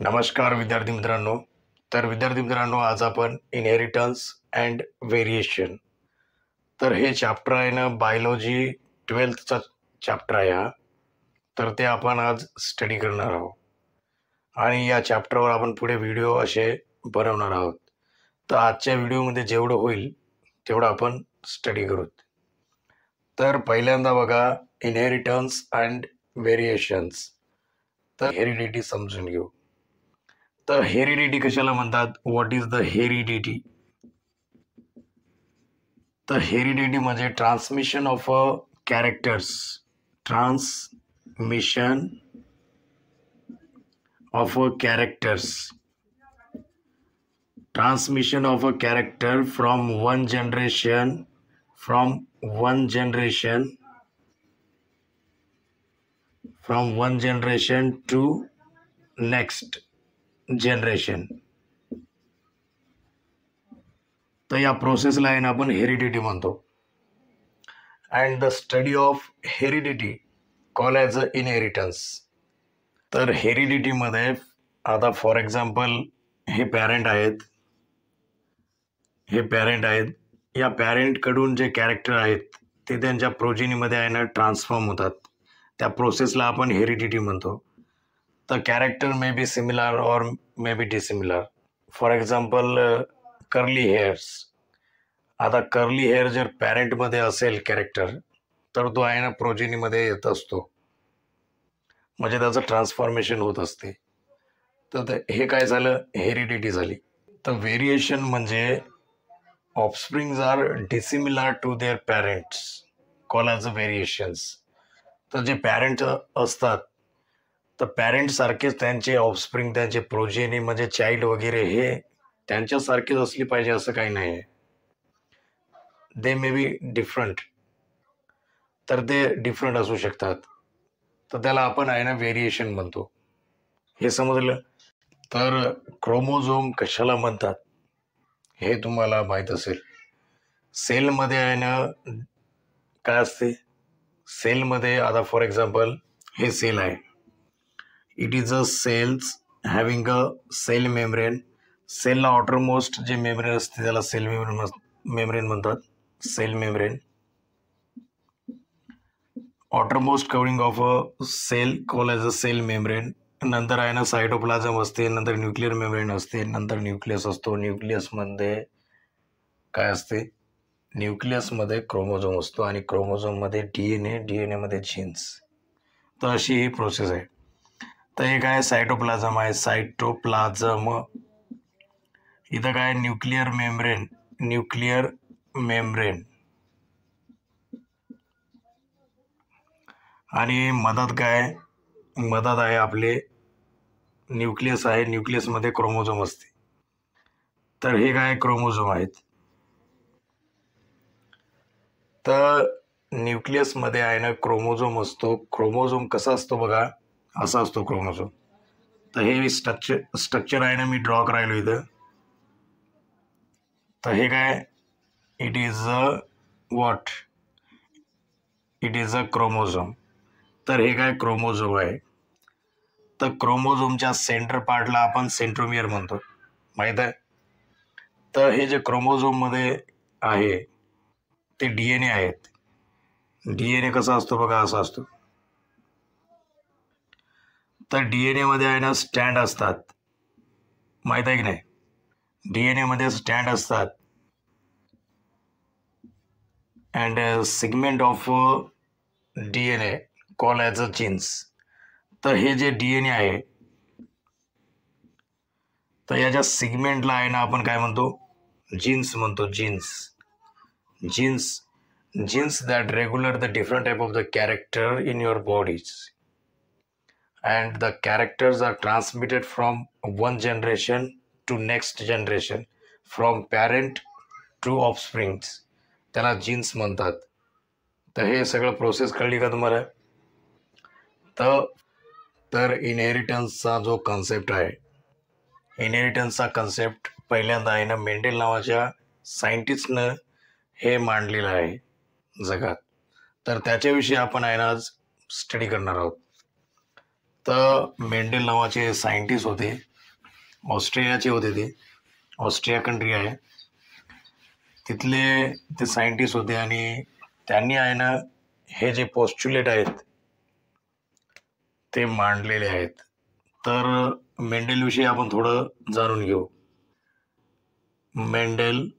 नमस्कार विद्यार्थी मित्रांनो. विद्यार्थी मित्रांनो, आज आपण इनहेरिटन्स अँड व्हेरिएशन, हे चॅप्टर आहे ना, बायोलॉजी 12th चॅप्टर आहे हा. ते आपण आज स्टडी करणार आहोत आणि या चॅप्टरवर आपण पुढे व्हिडिओ असे बनवणार आहोत. आजच्या व्हिडिओमध्ये जेवढं होईल तेवढं आपण स्टडी करू. पहिल्यांदा बघा, इनहेरिटन्स अँड व्हेरिएशन्स. हेरिडिटी समजून घेऊ. हेरिडिटी कशाला म्हणतात? What is the heredity? Heredity म्हणजे transmission of characters. Transmission of characters. Transmission of a character from one generation to next generation. या प्रोसेसला आहे ना आपण हेरिडिटी म्हणतो. And the study of heredity call as a inheritance. हेरिडिटीमध्ये आता for example हे पॅरेंट आहेत. या पॅरेंटकडून जे कॅरेक्टर आहेत ते त्यांच्या प्रोजेनीमध्ये आहे ना ट्रान्सफॉर्म होतात. त्या प्रोसेसला आपण हेरिडिटी म्हणतो. कॅरेक्टर मे बी सिमिलर और may be dissimilar. For example curly hairs. आता कर्ली हेअर जर पॅरेंटमध्ये असेल कॅरेक्टर तर तो आहे ना प्रोजेनीमध्ये येत असतो, म्हणजे त्याचं ट्रान्सफॉर्मेशन होत असते. हे काय झालं? हेरिडिटी झाली. व्हेरिएशन म्हणजे offsprings are dissimilar to their parents call as a variations. जे पॅरेंट असतात पॅरेंट सारखेच त्यांचे ऑफस्प्रिंग, त्यांचे प्रोजेनी म्हणजे चाइल्ड वगैरे हे त्यांच्यासारखेच असली पाहिजे असं काही नाही आहे. दे मे बी डिफरंट. ते डिफरंट असू शकतात. त्याला आपण आहे ना व्हेरिएशन म्हणतो. हे समजलं? क्रोमोझोम कशाला म्हणतात हे तुम्हाला माहीत असेल. सेलमध्ये आहे ना काय असते? सेलमध्ये आता फॉर एक्झाम्पल हे सेल आहे. It is a cells having a cell membrane. सेलला आउटरमोस्ट जे मेम्ब्रेन असते त्याला सेल मेम्ब्रेन म्हणतात. Cell membrane. Outermost covering of a cell call as a cell membrane. नंतर आहे ना सायटोप्लाझम असते, नंतर न्यूक्लिअर मेम्ब्रेन असते, नंतर न्यूक्लियस असतो. न्यूक्लियसमध्ये काय असते? न्यूक्लियसमध्ये क्रोमोझोम असतो आणि क्रोमोझोममध्ये डीएनए मध्ये जीन्स. अशी ही प्रोसेस आहे. हे काय सायटोप्लाझम आहे. सायटोप्लाझम. इथं काय न्यूक्लिअर मेम्ब्रेन आणि मधात काय? मधात आहे आपले न्यूक्लियस आहे. न्यूक्लियसमध्ये क्रोमोझोम असते. हे काय क्रोमोझोम आहेत. न्यूक्लियसमध्ये आहे ना क्रोमोझोम असतो. क्रोमोझोम कसा असतो बघा, असा असतो क्रोमोझोम. हे स्ट्रक्चर आहे ना मी ड्रॉ करायलो इथं. हे काय? It is a what? It is a chromosome. हे काय क्रोमोझोम आहे. क्रोमोझोमच्या सेंटर पार्टला आपण सेंट्रोमियर म्हणतो, माहित आहे. हे जे क्रोमोझोम मध्ये आहे ते डीएनए आहेत. डीएनए कसा असतो बघा, असा असतो. डीएनए मध्ये आहे ना स्टँड असतात, माहित आहे की नाही. डीएनए मध्ये स्टँड असतात and segment of DNA call as a genes. हे जे डीएनए आहे याच्या सेगमेंटला आहे ना आपण काय म्हणतो? जीन्स म्हणतो. Genes that regulate the different type of the character in your bodies, and the characters are transmitted from one generation to next generation, from parent to offsprings. त्याला जीन्स म्हणतात. हे सगळं प्रोसेस कळली का तुम्हाला? इनहेरिटन्सचा जो कन्सेप्ट आहे, इनहेरिटन्सचा कन्सेप्ट पहिल्यांदा आहे ना मेंडेल नावाच्या सायंटिस्टनं हे मांडलेलं आहे जगात. त्याच्याविषयी आपण आहे ना आज स्टडी करणार आहोत. तर मेंडेल नावाचे सायंटिस्ट होते, ऑस्ट्रेलियाचे होते. ते ऑस्ट्रिया कंट्री आहे, तिथले ते सायंटिस्ट होते. आणि त्यांनी आहे ना हे जे पोस्ट्युलेट आहेत ते मांडलेले आहेत. तर मेंडेलविषयी आपण थोडं जाणून घेऊ. Mendel,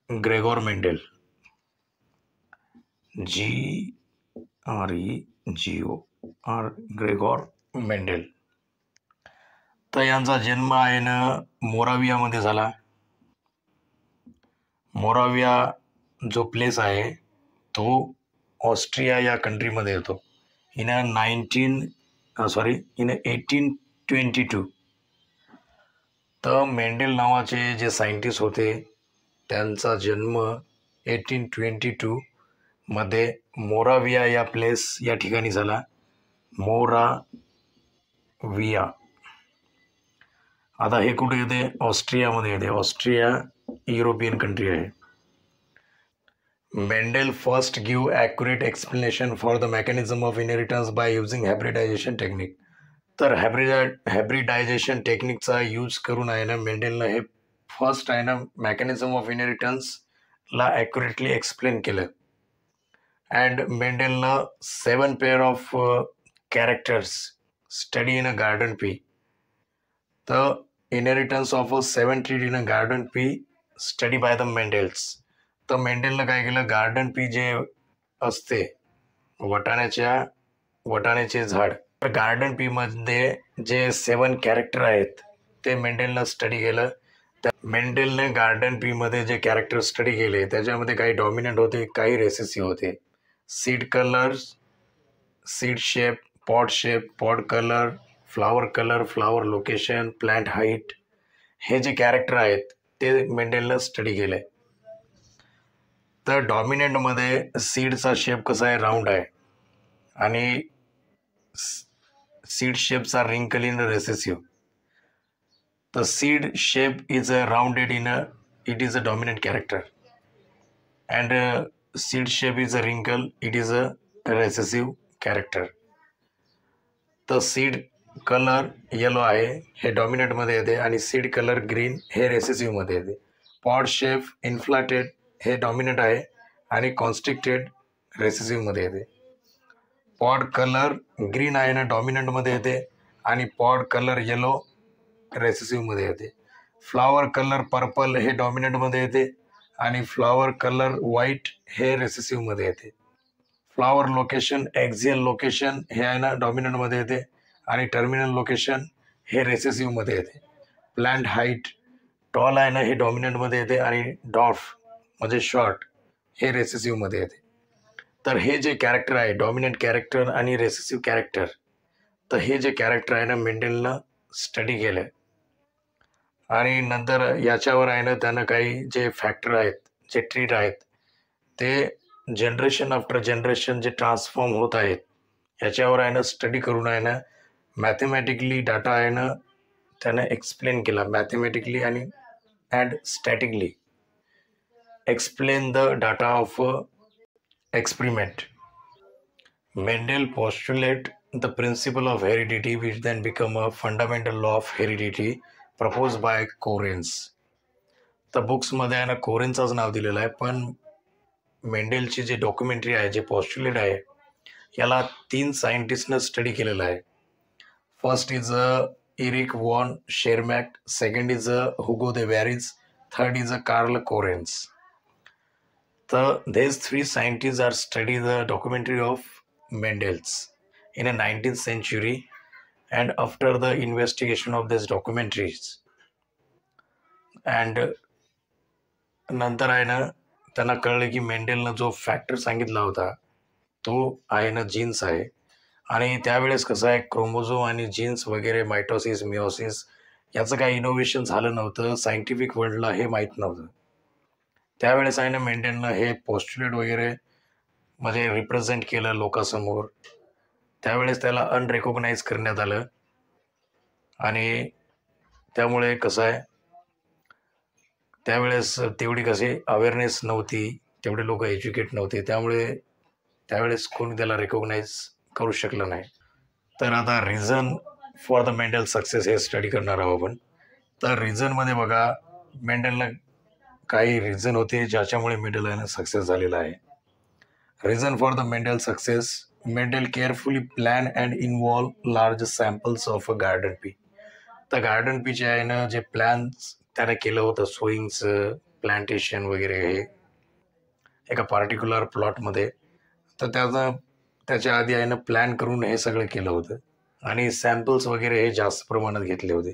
Gregor Mendel, GREGOR, Gregor Mendel. तर यांचा जन्म आहे ना मोरावियामध्ये झाला. मोराविया जो प्लेस आहे तो ऑस्ट्रिया या कंट्रीमध्ये येतो. इन 1822. तर मेंडेल नावाचे जे सायंटिस्ट होते त्यांचा जन्म 1822 मध्ये मोराविया या प्लेस या ठिकाणी झाला. मोराविया. आता हे कुठे येते? ऑस्ट्रियामध्ये येते. ऑस्ट्रिया युरोपियन कंट्री आहे. Mendel first give accurate explanation for the mechanism of inheritance by using hybridization technique. तर हायब्रिडायझेशन टेक्निकचा यूज करून आहे ना मेंडेलनं हे फर्स्ट आहे ना मेकॅनिझम ऑफ इनहेरिटन्सला ॲक्युरेटली एक्सप्लेन केलं. अँड मेंडेलनं 7 pair of characters study in a garden pea. तर inheritance of 7 traits in a garden pea study by the Mendels. तर मेंडेलनं काय केलं, गार्डन पी जे असते वटाण्याचे झाड, तर गार्डन पी मध्ये जे 7 कॅरेक्टर आहेत ते मेंडेलनं स्टडी केलं. त्या मेंडेलने गार्डन पी मध्ये जे कॅरेक्टर स्टडी केले त्याच्यामध्ये काही डॉमिनंट होते, काही रेसेसिव्ह होते. Seed colours, seed shape, pod shape, pod colour, flower location, plant height, हे जे कॅरेक्टर आहेत ते मेंडेलनं स्टडी केले. तर डॉमिनंटमध्ये सीडचा शेप कसा आहे, राऊंड आहे. आणि सीड शेप्स आर रिंकल in recessive. The seed shape is rounded it is a dominant character, and seed shape is a wrinkle, it is a recessive character. The seed color yellow आहे हे dominant मध्ये येते आणि seed colour green हे recessive मध्ये येते. Pod shape इन्फ्लाटेड हे dominant आहे आणि कॉन्स्ट्रिक्टेड रेसेसिव्ह मध्ये येते. पॉड कलर ग्रीन आहे ना डॉमिनंट मध्ये येते आणि पॉड कलर येलो रेसेसिव्ह मध्ये येते. फ्लॉवर कलर पर्पल हे डॉमिनंट मध्ये येते आणि फ्लॉवर कलर व्हाईट हे रेसेसिव्ह मध्ये येते. फ्लॉवर लोकेशन एक्झियल लोकेशन हे आहे ना डॉमिनंट मध्ये येते आणि टर्मिनल लोकेशन हे रेसेसिव्ह मध्ये येते. प्लांट हाईट टॉल आहे ना हे डॉमिनंट मध्ये येते आणि डॉर्फ म्हणजे शॉर्ट हे रेसेसिव्ह मध्ये येते. तर हे जे कॅरेक्टर आहे डॉमिनंट कॅरेक्टर आणि रेसेसिव्ह कॅरेक्टर, तर हे जे कॅरेक्टर आहे ना मेंडेलनं स्टडी केलं आणि नंतर याच्यावर आहे ना त्यानं काही जे फॅक्टर आहेत, जे ट्रीट आहेत, ते जनरेशन आफ्टर जनरेशन जे ट्रान्सफॉर्म होत आहेत याच्यावर आहे ना स्टडी करून आहे ना मॅथमॅटिकली डाटा आहे ना त्यानं एक्सप्लेन केला. मॅथमॅटिकली आणि and statically explain the data of experiment. Mendel postulated the principle of heredity, which then became a fundamental law of heredity proposed by Correns. तर बुक्समध्ये आहे ना कोरेनचंच नाव दिलेलं आहे, पण मेंडेलची जे डॉक्युमेंटरी आहे, जे पॉस्ट्युलेट आहे, याला 3 सायंटिस्टनं स्टडी केलेलं आहे. First is Erich von Tschermak, second is Hugo de Vries, third is Karl Correns. These 3 scientists are studying the documentary of Mendel's in the 19th century, and after the investigation of these documentaries and नंतर आहे ना त्यांना कळलं की मेंडेलनं जो factor सांगितला होता तो आहे ना जीन्स आहे. आणि त्यावेळेस कसं आहे क्रोमोझोम आणि जीन्स वगैरे मायटोसिस मिओसिस याचं काही इनोव्हेशन झालं नव्हतं, सायंटिफिक वर्ल्डला हे माहीत नव्हतं. त्यावेळेस आहे ना मेंडेलनं हे पोस्ट्युलेट वगैरे मध्ये रिप्रेझेंट केलं लोकांसमोर. त्यावेळेस त्याला अनरेकॉग्नाइज करण्यात आलं आणि त्यामुळे कसं आहे त्यावेळेस तेवढी कशी अवेअरनेस नव्हती, तेवढे लोक एज्युकेट नव्हते, त्यामुळे त्यावेळेस कोणी त्याला रेकॉग्नाइज करू शकलं नाही. तर आता reason for the mental success हे स्टडी करणार आहोत आपण. तर रिझनमध्ये बघा, मेंटलला काही रिझन होते ज्याच्यामुळे मेंटल आहे ना सक्सेस झालेला आहे. Reason for the mental success: mental carefully plan and involve large samples of a garden pea. तर गार्डन पीचे आहे ना जे प्लॅन्स त्याने केलं होतं, सोईंगचं प्लांटेशन वगैरे हे एका पार्टिक्युलर प्लॉटमध्ये, तर त्याच्या आधी आहे ना प्लॅन करून हे सगळं केलं होतं आणि सॅम्पल्स वगैरे हे जास्त प्रमाणात घेतले होते.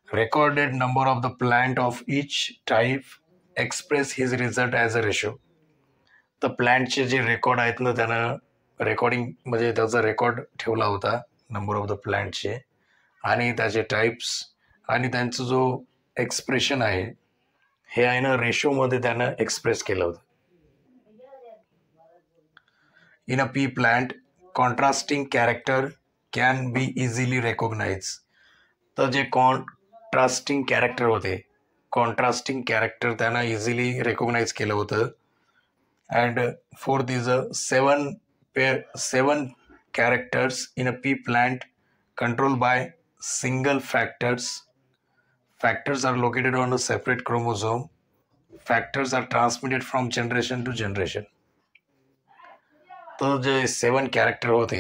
Recorded number of the plant of each type express his result as a ratio. तर प्लॅन्टचे जे रेकॉर्ड आहेत ना त्यानं रेकॉर्डिंग म्हणजे त्याचा रेकॉर्ड ठेवला होता नंबर ऑफ द प्लॅन्टचे आणि त्याचे टाईप्स आणि त्यांचं जो एक्सप्रेशन आहे हे आहे ना रेशोमध्ये त्यानं एक्सप्रेस केलं होतं. In a P plant contrasting character can be easily recognise. तर जे कॉन्ट्रास्टिंग कॅरेक्टर त्यांना इझिली रेकॉग्नाइज केलं होतं. And fourth is a seven characters in a P plant controlled by single factors. Factors are located on a separate chromosome. Factors are transmitted from generation to generation. तर जे 7 character होते,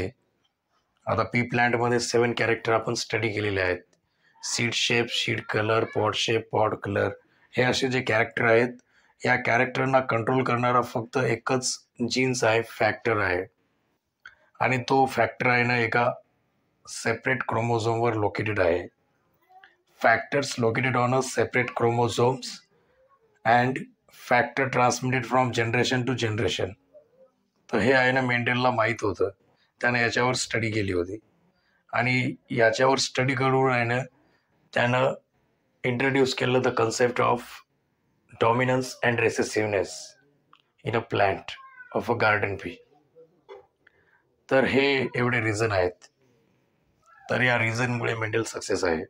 आता P प्लांटमध्ये 7 character आपण study केलेले आहेत. Seed shape, seed colour, pod shape, pod colour, हे असे जे कॅरेक्टर आहेत, या कॅरेक्टरना कंट्रोल करणारा फक्त एकच जीन्स आहे, फॅक्टर आहे. आणि तो फॅक्टर आहे ना एका सेपरेट क्रोमोझोमवर लोकेटेड आहे. Factors located on a separate chromosomes and factor transmitted from generation to generation. तर हे आहे ना मेंडेलला माहीत होतं, त्याने याच्यावर स्टडी केली होती आणि याच्यावर स्टडी करून आहे ना त्यानं इंट्रोड्यूस केलं the concept of dominance and recessiveness in a plant of a garden pea. तर हे एवढे रिझन आहेत. तर या रिझनमुळे मेंटल सक्सेस आहे.